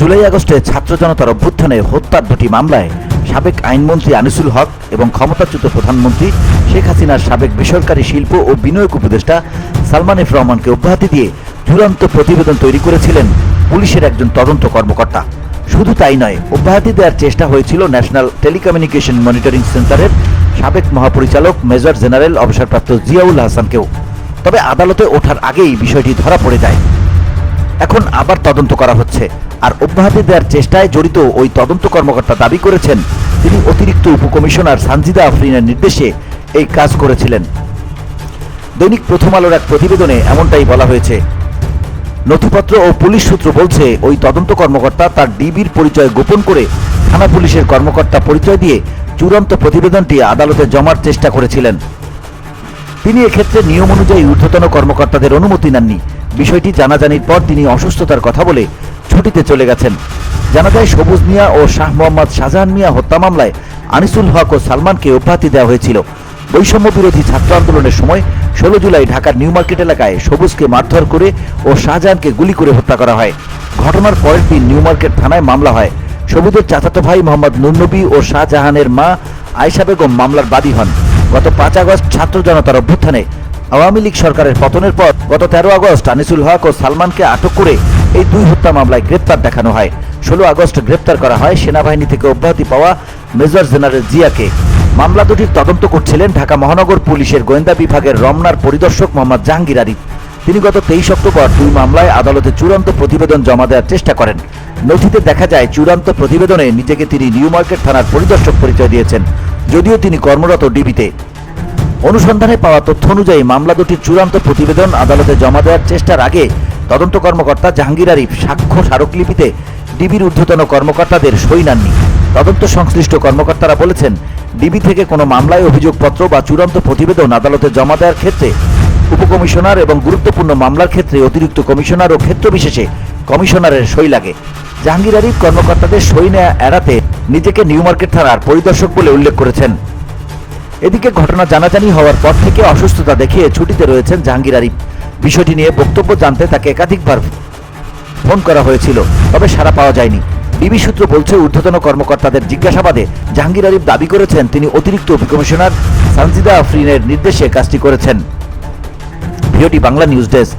জুলাই আগস্টে ছাত্র জনতার অভ্যুত্থানে হত্যার দুটি মামলায় সাবেক আইনমন্ত্রী আনিসুল হক এবং ক্ষমতাচ্যুত প্রধানমন্ত্রী শেখ হাসিনার সাবেক বেসরকারি শিল্প ও বিনিয়োগ উপদেষ্টা সালমান এফ রহমানকে অব্যাহতি দিয়ে চূড়ান্ত প্রতিবেদন তৈরি করেছিলেন পুলিশের একজন তদন্ত কর্মকর্তা। শুধু তাই নয়, অব্যাহতি দেওয়ার চেষ্টা হয়েছিল ন্যাশনাল টেলিকমিউনিকেশন মনিটরিং সেন্টারের সাবেক মহাপরিচালক মেজর জেনারেল অবসরপ্রাপ্ত জিয়াউল হাসানকেও। তবে আদালতে ওঠার আগেই বিষয়টি ধরা পড়ে যায়। এখন আবার তদন্ত করা হচ্ছে। আর অব্যাহতি দেওয়ার চেষ্টায় জড়িত ওই তদন্ত কর্মকর্তা দাবি করেছেন তিনি অতিরিক্ত উপকমিশনার সানজিদা আফরিনের নির্দেশে এই কাজ করেছিলেন। দৈনিক প্রথম আলোর এক প্রতিবেদনে এমনটাই বলা হয়েছে। নথিপত্র ও পুলিশ সূত্র বলছে ওই তদন্ত কর্মকর্তা তার ডিবির পরিচয় গোপন করে থানা পুলিশের কর্মকর্তা পরিচয় দিয়ে চূড়ান্ত প্রতিবেদনটি আদালতে জমার চেষ্টা করেছিলেন। তিনি এক্ষেত্রে নিয়ম অনুযায়ী ঊর্ধ্বতন কর্মকর্তাদের অনুমতি নেননি। বিষয়টি জানাজানির পর তিনি অসুস্থতার কথা বলে ছুটিতে চলে গেছেন। জানা যায়, সবুজ মিয়া ও শাহ মোহাম্মদ শাহজাহান মিয়া হত্যা মামলায় আনিসুল হক ও সালমানকে অব্যাহতি দেওয়া হয়েছিল। বৈষম্য বিরোধী ছাত্র আন্দোলনের সময় 16 জুলাই ঢাকার নিউ মার্কেট এলাকায় সবুজকে মারধর করে ও শাহজাহানকে গুলি করে হত্যা করা হয়। ঘটনার পরের দিন নিউ মার্কেট থানায় মামলা হয়। সবুজের চাচাতো ভাই মোহাম্মদ নুরনবী ও শাহজাহানের মা আয়েশা বেগম মামলার বাদী হন। গত 5 আগস্ট ছাত্র জনতার অভ্যুত্থানে আওয়ামী লীগ সরকারের পতনের পর গত 13 আগস্ট আনিসুল হক ও সালমানকে আটক করে এই দুই হত্যা মামলায় গ্রেপ্তার দেখানো হয়। 16 আগস্ট গ্রেপ্তার করা হয় সেনাবাহিনী থেকে অব্যাহতি পাওয়া মেজর জেনারেল জিয়াকে। মামলা দুটির তদন্ত করছিলেন ঢাকা মহানগর পুলিশের গোয়েন্দা বিভাগের রমনার পরিদর্শক মোহাম্মদ জাহাঙ্গীর আরিফ। তিনি গত 23 অক্টোবর দুই মামলায় আদালতে চূড়ান্ত প্রতিবেদন জমা দেওয়ার চেষ্টা করেন। নথিতে দেখা যায়, চূড়ান্ত প্রতিবেদনে নিজেকে তিনি নিউ মার্কেট থানার পরিদর্শক পরিচয় দিয়েছেন, যদিও তিনি কর্মরত ডিবিতে। অনুসন্ধানে পাওয়া তথ্য অনুযায়ী মামলা দুটির চূড়ান্ত প্রতিবেদন আদালতে জমা দেওয়ার চেষ্টার আগে তদন্ত কর্মকর্তা জাহাঙ্গীর আরিফ সাক্ষ্য স্মারকলিপিতে ডিবির ঊর্ধ্বতন কর্মকর্তাদের সই নেননি। তদন্ত সংশ্লিষ্ট কর্মকর্তারা বলেছেন, ডিবি থেকে কোনো মামলায় অভিযোগপত্র বা চূড়ান্ত প্রতিবেদন আদালতে জমা দেওয়ার ক্ষেত্রে উপকমিশনার এবং গুরুত্বপূর্ণ মামলার ক্ষেত্রে অতিরিক্ত কমিশনার ও ক্ষেত্র বিশেষে কমিশনারের সই লাগে। জাহাঙ্গীর আরিফ কর্মকর্তাদের সই নেওয়া এড়াতে নিজেকে নিউ মার্কেট থানার পরিদর্শক বলে উল্লেখ করেছেন। এদিকে ঘটনা জানাজানি হওয়ার পর থেকে অসুস্থতা দেখিয়ে ছুটিতে রয়েছেন জাহাঙ্গীর আরিফ। বিষয়টি নিয়ে বক্তব্য জানতে তাকে একাধিকবার ফোন করা হয়েছিল, তবে সাড়া পাওয়া যায়নি। ডিবি সূত্র বলছে, ঊর্ধ্বতন কর্মকর্তাদের জিজ্ঞাসাবাদে জাহাঙ্গীর আরিফ দাবি করেছেন তিনি অতিরিক্ত উপকমিশনার সানজিদা আফরিনের নির্দেশে কাজটি করেছেন। ভিওটি বাংলা নিউজ ডেস্ক।